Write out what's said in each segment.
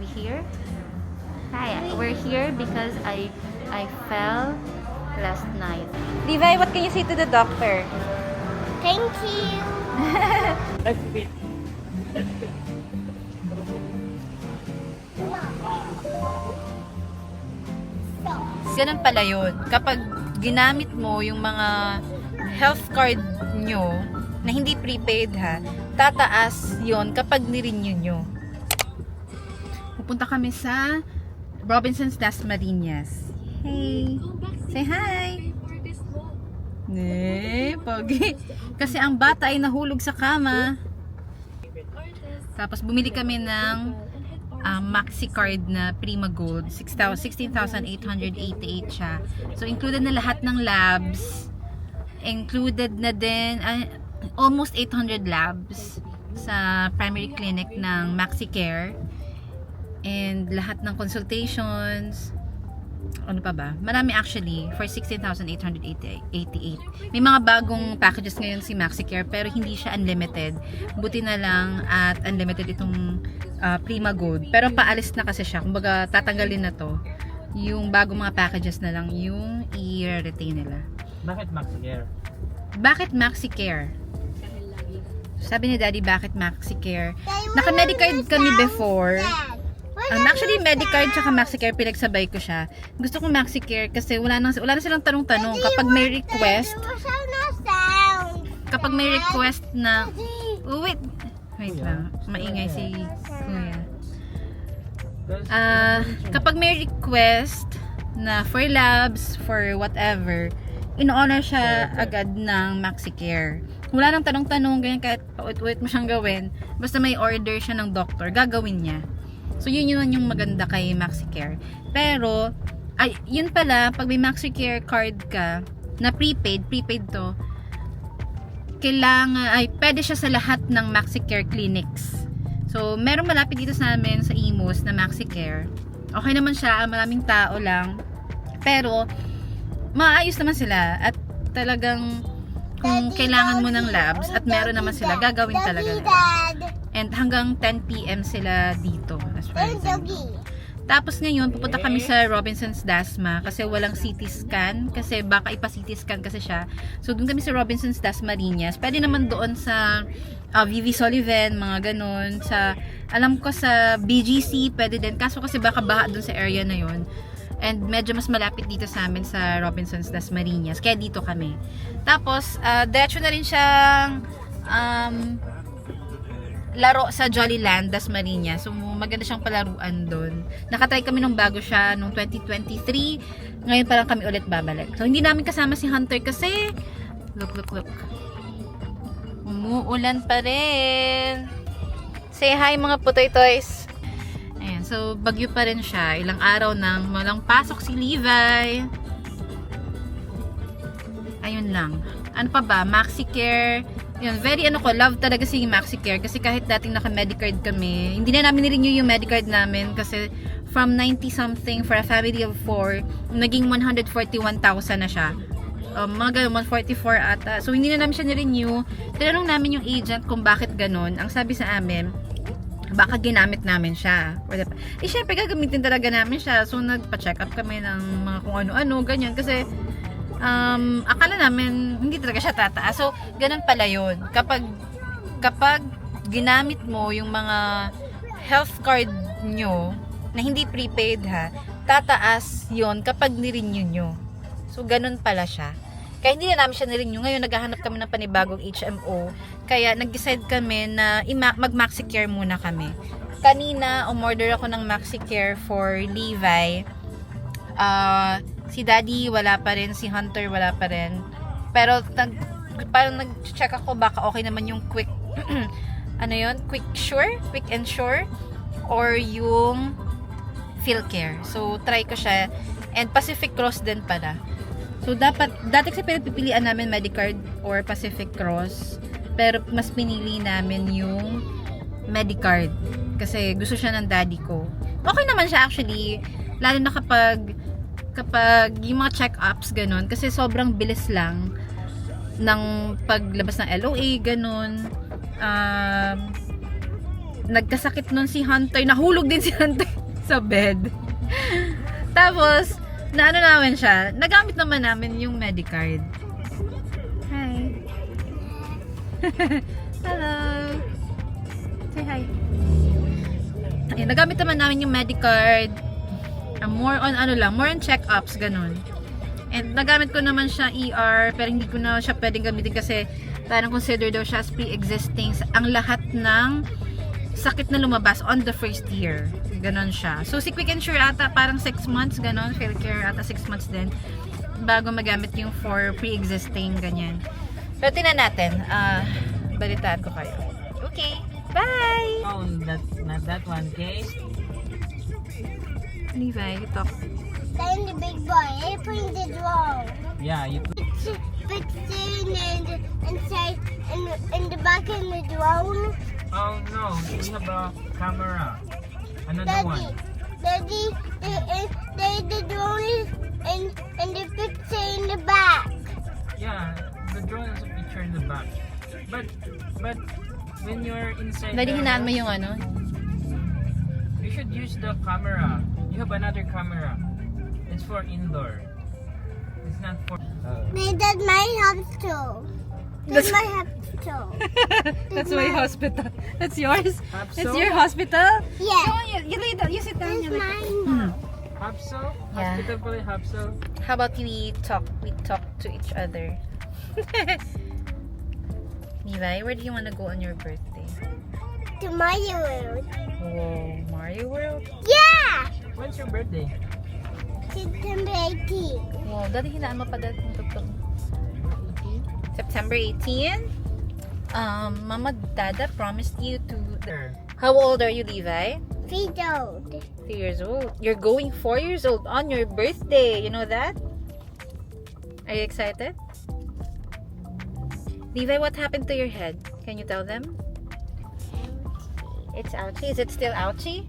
we here? Hi, we're here because I fell last night. Levi, what can you say to the doctor? Thank you. Ganun pala yun. Kapag ginamit mo yung mga health card nyo na hindi prepaid ha, tataas yon kapag nirenew nyo. Pupunta kami sa Robinsons Das Marinas. Hey! Say hi! Pogi. Kasi ang bata ay nahulog sa kama. Tapos bumili kami ng Maxi card na Prima Gold. 16,888 siya. So included na lahat ng labs. Included na din almost 800 labs sa primary clinic ng Maxi Care. And lahat ng consultations. Ano pa ba? Marami actually for 16,888. May mga bagong packages ngayon si MaxiCare pero hindi siya unlimited. Buti na lang at unlimited itong Prima Gold. Pero paalis na kasi siya. Kumbaga tatanggalin na to. Yung bagong mga packages na lang yung i-retain nila. Bakit MaxiCare? Bakit MaxiCare? Sabi ni Daddy, bakit MaxiCare? Naka-Medicard kami before. Actually, Medicard tsaka MaxiCare pinagsabay ko siya. Gusto ko MaxiCare kasi wala na silang tanong-tanong kapag may request. Kapag may request na wait lang, maingay si Kuya. Kapag may request na for labs, for whatever, in-honor siya agad ng MaxiCare. Wala nang tanong-tanong, ganyan kahit paulit-ulit mo siyang gawin. Basta may order siya ng doctor, gagawin niya. So, yun yung maganda kay MaxiCare. Pero, yun pala, pag may MaxiCare card ka, na prepaid to, pwede siya sa lahat ng MaxiCare clinics. So, meron malapit dito sa amin, sa Imus, na MaxiCare. Okay naman siya, maraming tao lang. Pero, maayos naman sila. At talagang, kung kailangan mo ng labs, at meron naman sila, gagawin talaga nila. And hanggang 10 PM sila dito. As far as I know. Tapos ngayon, pupunta kami sa Robinsons Dasma kasi walang CT scan. Kasi baka ipa-CT scan kasi siya. So, doon kami sa Robinsons Das Marinas. Pwede naman doon sa VV Sullivan, mga ganun. Alam ko sa BGC, pwede din. Kaso kasi baka baha doon sa area na yon. And medyo mas malapit dito sa amin sa Robinsons Das Marinas. Kaya dito kami. Tapos, diretso na rin siyang laro sa Jollyland Das Marinas. So maganda siyang palaruan doon. Nakatry kami nung bago siya nung 2023. Ngayon pa lang kami ulit babalik. So hindi namin kasama si Hunter kasi look. Umuulan pa rin. Say hi mga putoy toys. Ayan, so bagyo pa rin siya. Ilang araw nang walang pasok si Levi. Ayun lang. Ano pa ba? MaxiCare. Yun, very love talaga si MaxiCare kasi kahit dating naka-Medicard kami, hindi na namin nirenew yung Medicard namin kasi from 90 something for a family of 4, naging 141,000 na siya. Mga ganun, 144 ata. So, hindi na namin siya nirenew. Tinanong namin yung agent kung bakit ganun. Ang sabi sa amin, baka ginamit namin siya. Syempre, gagamitin talaga namin siya. So, nagpa-check up kami ng mga kung ano-ano, ganyan. Kasi, akala namin hindi talaga siya tataas. So, ganun pala yun. Kapag ginamit mo yung mga health card nyo na hindi prepaid ha, tataas yon kapag nirenew nyo. So, ganun pala siya. Kaya hindi na namin siya nirenew. Ngayon, naghahanap kami ng panibagong HMO. Kaya, nag-decide kami na mag-MaxiCare muna kami. Kanina, umorder ako ng MaxiCare for Levi. Si Daddy wala pa rin, si Hunter wala pa rin. Pero parang nag-check ako baka okay naman yung quick quick and sure or yung PhilCare. So try ko siya and Pacific Cross din pala. So dati kasi pipilian namin Medicard or Pacific Cross, pero mas pinili namin yung Medicard kasi gusto siya ng daddy ko. Okay naman siya actually, lalo na kapag yung mga check-ups, ganun. Kasi sobrang bilis lang ng paglabas ng LOA, ganun. nagkasakit nun si Hunter. Nahulog din si Hunter sa bed. Tapos, naano namin siya. Nagamit naman namin yung Medicard. Hi. Hello. Say hi. Ayun, nagamit naman namin yung Medicard. More on more on check-ups, ganun. And nagamit ko naman siya ER, pero hindi ko na siya pwedeng gamitin kasi parang consider daw siya as pre-existing ang lahat ng sakit na lumabas on the first year. Ganon siya. So, si Quick Ensure ata parang 6 months, ganon. PhilCare ata 6 months din bago magamit yung for pre-existing, ganyan. Pero tinan natin. Balitaan ko kayo. Okay. Bye! Oh, not that one, okay? Levi, talk. Then the big boy, I put in the drawer. Yeah, you put It's in inside in the back in the drone. Oh no, we have a camera. Another one. Daddy, the drone is in the picture in the back. Yeah, the drone has a picture in the back. But when you're inside Daddy, the hinaan mo house, yung ano? you should use the camera. You have another camera. It's for indoor. It's not for That's my hamster. That's my hamster. That's my hospital. That's yours? Hapso? That's your hospital? Yeah. Come on, you lay down. You sit down. That's You like mine. Hapso? Yeah. Hospital pala Hapso. How about we talk to each other? Levi, where do you want to go on your birthday? To my world. Oh, Mario World? Yeah. When's your birthday? September 18. Wow, dati hinaan mo pa dati yung tugtog. September 18? Mama Dada promised you to... There. How old are you, Levi? 3 old. 3 years old. You're going 4 years old on your birthday. You know that? Are you excited? Levi, what happened to your head? Can you tell them? It's ouchy. Is it still ouchy?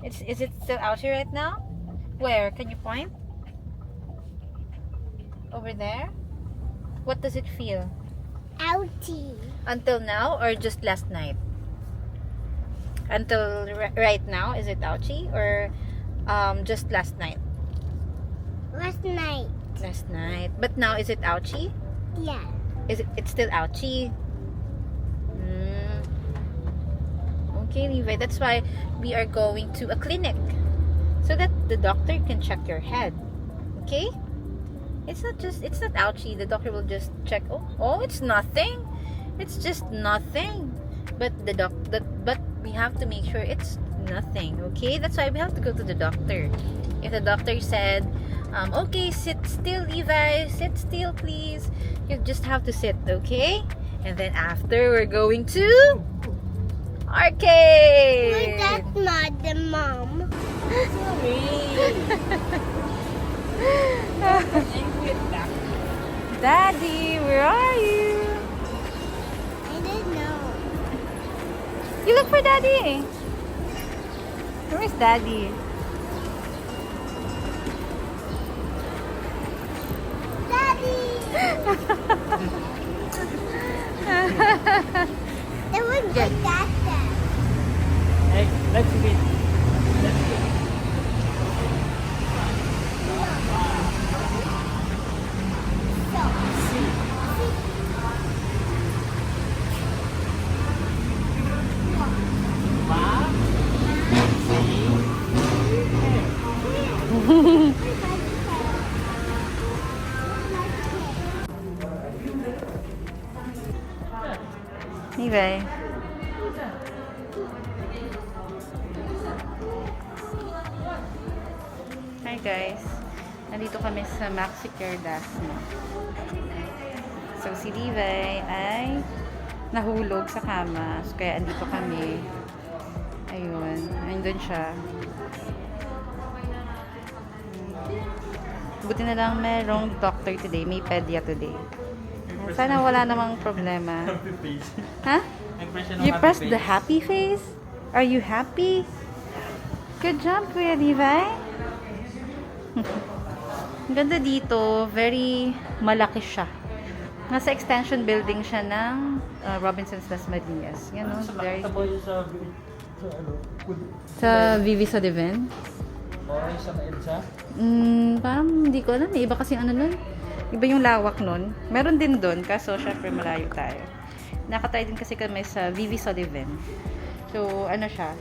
Is it still ouchy right now? Where? Can you point? Over there? What does it feel? Ouchie. Until now or just last night? Until right now, is it ouchy or just last night? Last night. Last night. But now, is it ouchy? Yeah. It's still ouchy? Okay, Levi. That's why we are going to a clinic. So that the doctor can check your head. Okay? It's not ouchy. The doctor will just check. Oh, it's nothing. It's just nothing. But but we have to make sure it's nothing. Okay? That's why we have to go to the doctor. If the doctor said, okay, sit still, Levi. Sit still, please. You just have to sit, okay? And then after, we're going to arcade. Well, that's not the mom. Daddy, where are you? I don't know. You look for Daddy. Where's Daddy? Daddy! That was Good. my dad. Hey, let's wait. Let's wait. Levi. Hi guys. Nandito kami sa MaxiCare Dasma. So si Levi ay nahulog sa kama. So, kaya andito kami. Ayun. Andun siya. Buti na lang merong doctor today. May pedia today. Sana wala namang problema. Happy face. Ha? Impression of You happy pressed face. the happy face? Are you happy? Good job, Kuya Levi. Ang ganda dito. Very malaki siya. Nasa extension building siya ng Robinsons Las Marinas. Yan, no? Sa Very... makita mo yun sa ano? Sa Vivi Sullivan? Okay, sa EDSA? Parang hindi ko alam. Iba kasi ano nun. Iba yung lawak nun. Meron din doon, kaso syempre malayo tayo. Nakatry din kasi kami sa Vivi Sullivan. So, ano siya?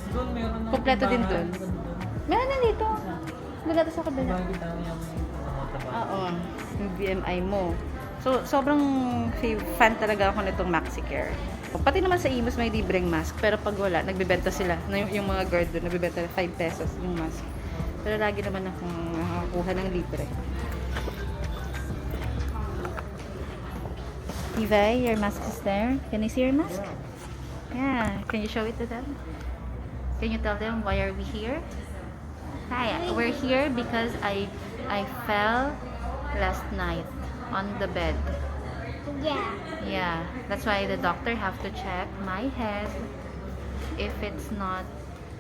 Doon meron ng Kompleto din doon. Meron na dito. Nagata sa kabila. Makikita mo yung Oo. Yung BMI mo. So, sobrang fan talaga ako nitong MaxiCare. Pati naman sa Imus may libreng mask. Pero pag wala, nagbebenta sila. Yung mga guard doon, nagbebenta 5 pesos yung mask. Pero lagi naman akong nakakakuha ng libre. Eva, your mask is there. Can I see your mask? Yeah. Can you show it to them? Can you tell them why are we here? Hi, we're here because I fell last night on the bed. Yeah. Yeah, that's why the doctor have to check my head if it's not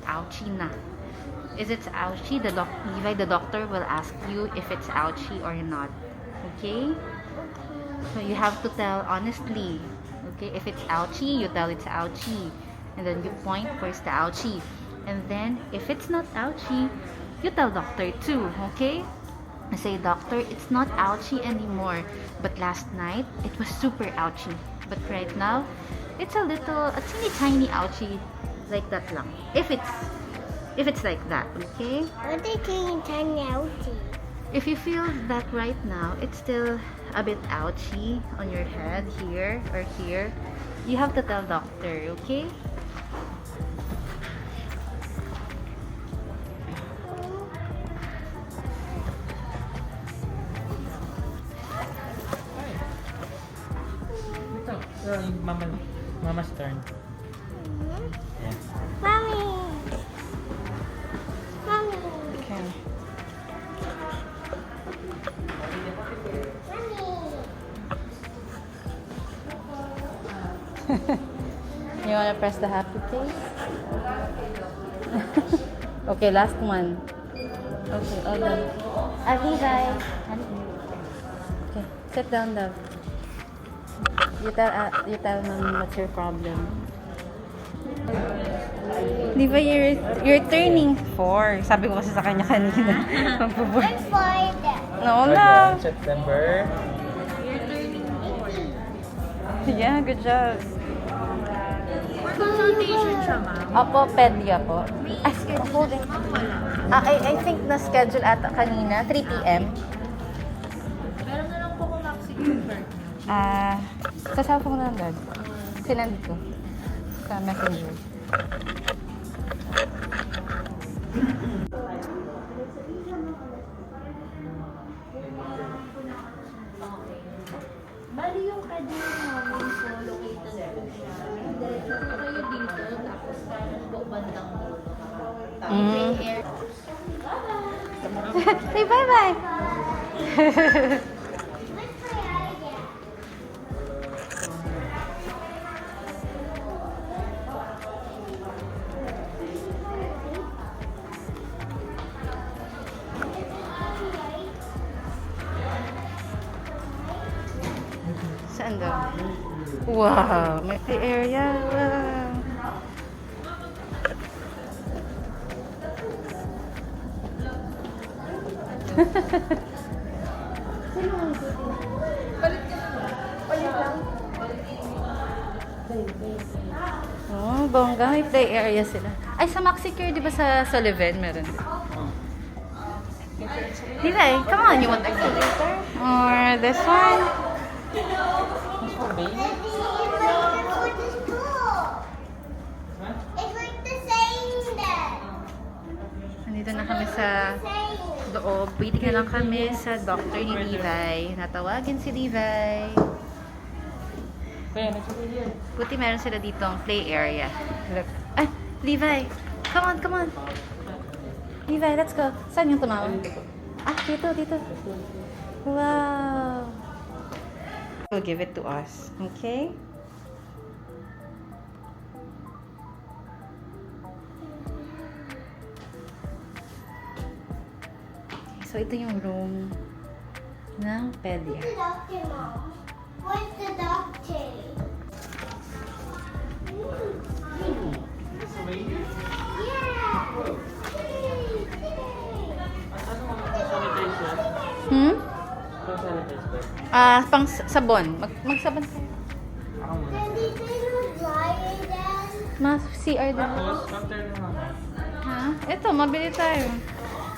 ouchy na. Is it ouchy? The doctor will ask you if it's ouchy or not. Okay? So you have to tell honestly. Okay? If it's ouchy, you tell it's ouchy. And then you point where's the ouchy. And then if it's not ouchy, you tell doctor too. Okay? I say, doctor, it's not ouchy anymore. But last night, it was super ouchy. But right now, it's a teeny tiny ouchy. Like that lang. If it's like that, okay? What are you tiny ouchie? If you feel that right now, it's still a bit ouchy on your head, here or here, you have to tell doctor, okay? Mama's turn. Yeah. Mommy. Mommy. Okay. You wanna press the happy face? Okay, last one. Okay, all done. Levi. Okay, sit down, love. You tell mom what's your problem. Levi, you're turning 4. Sabi ko kasi sa kanya kanina. Magpo-4. I'm for that. No, love. September. Yeah, good job. Consultation siya, ma'am. Opo, pedya po. Ay, holding. I think na-schedule ata kanina, 3 p.m. Meron na lang po kung MaxiCare. Sa cellphone na lang, Dad. Sinend ko. Sa messenger. Bali yung kadyo namin po, located po siya. Diretso po kayo dito, tapos parang po bandang dulo. Free air. Say bye-bye! Saan daw? Wow! May play area! Wow! Oh, bongga. May play area sila. Ay, sa MaxiCare, di ba sa Sullivan meron? Levi, come on. You want accelerator? Or this one? It's for baby? It's like the same then. Nandito na kami sa loob. Waiting na lang kami sa doctor ni Levi. Natawagin si Levi. Kaya, nagsabi yan. Buti meron sila dito ang play area. Look. Ay, Levi! Come on, come on! Levi, let's go. Saan yung tumawag? Ah, dito, dito. Wow! Will give it to us. Okay? So, ito yung room ng Pedia. The doctor, Mom. Where's the doctor? This way. Yeah. Ano mo sanitize yan? Hmm? Ito sanitize ba? Pang sabon. Magsabon ka. Ako muna. Daddy, they don't dry it then. Mas CR din. Tapos, after naman. Ha? Ito, mabili tayo.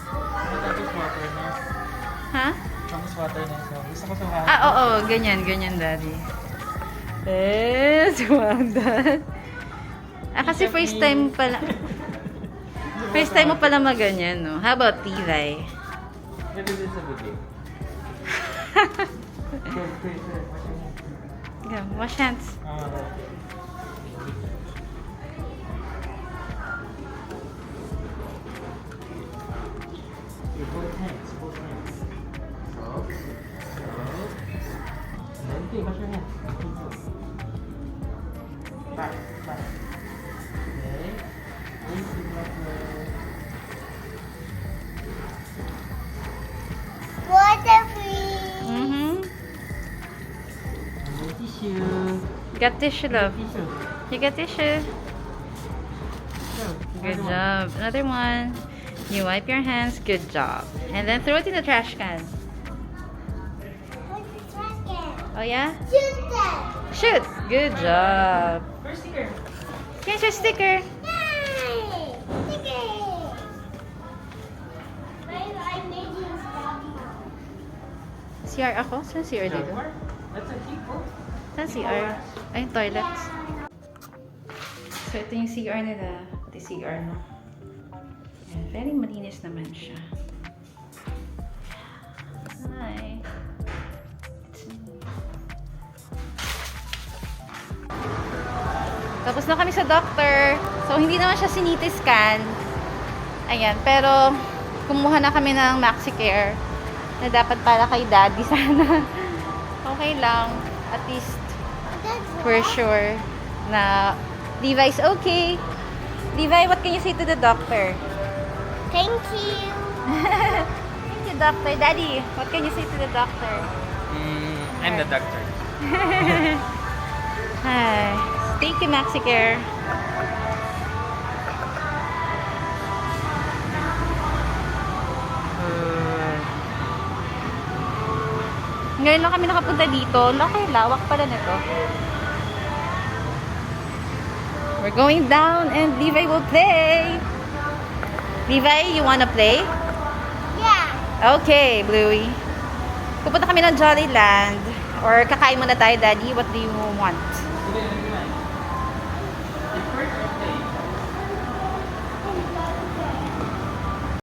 Tapos water na. Ha? Tapos water na isa. Gusto ko sumahan. Oo, ganyan, daddy. Sumandan. Kasi first time pala. First time mo pala maganyan, no? How about Tibay? Pwede din sa bibig. Wash hands. Both hands, both hands. So, and then, okay, wash your hands. Back, back. Okay. Please do not Water free. Mm-hmm. and then tissue. Got tissue, love. Tissue. You got tissue. So, Good another one. job. Another one. You wipe your hands. Good job. And then throw it in the trash can. Where's the trash can? Oh, yeah? Shoot them. Shoot. Good job. First sticker. Here's your sticker. Yay! Sticker. I made you stop. CR ako? Saan CR dito? Jaguar. That's a keep, oh. Saan CR? Ay, toilets. So, ito yung CR nila. Pati CR, no? Ayan, very malinis naman siya. Hi. Tapos na kami sa doctor. So, hindi naman siya CT scan. Ayan, pero kumuha na kami ng MaxiCare na dapat para kay daddy sana. Okay lang. At least, we're sure na Levi's okay. Levi, what can you say to the doctor? Thank you. Thank you, doctor. Daddy, what can you say to the doctor? I'm the doctor. Hi. Thank you, MaxiCare. Ngayon lang kami nakapunta dito. Laki, lawak pala nito. We're going down and Levi will play. Levi, you wanna play? Yeah. Okay, Bluey. Pupunta kami ng Jollyland. Or kakain muna tayo, Daddy. What do you want?